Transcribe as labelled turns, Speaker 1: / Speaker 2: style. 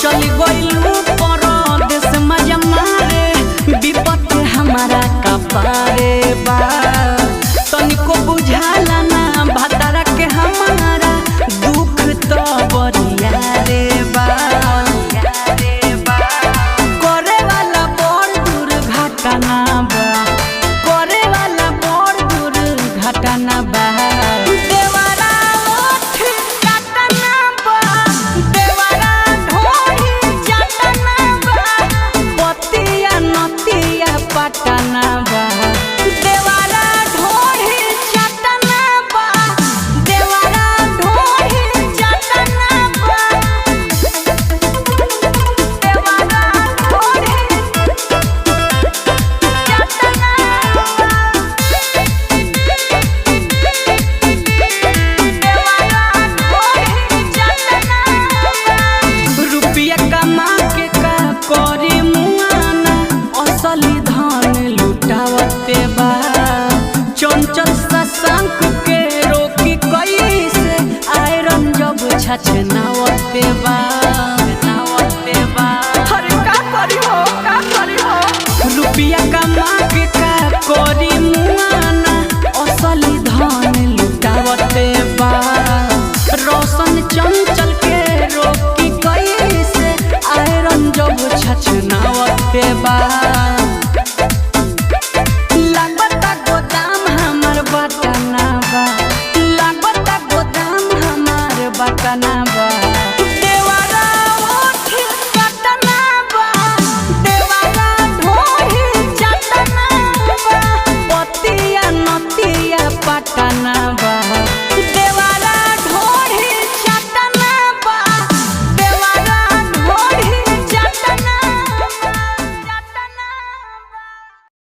Speaker 1: चल गइलू परदेस मजा मारे विपत हमारा कपारे बा तनिको बुझाला ना भतारा के हमारा दुख तो बरिया रे बा करे वाला बड़ दुर्घटना बा करे वाला बड़ दुर्घटना बा देवरा ओठ काटना बा देवरा ढोही चटना बा पतिया नतिया पटना बा देवरा ढोही चटना बा देवरा ढोही चटना बा देवरा ढोही रुपया कमा के का करी मुआना असली धन लुटावते बा चंचल शशांक के रोकी कैसे आयरन जब छछना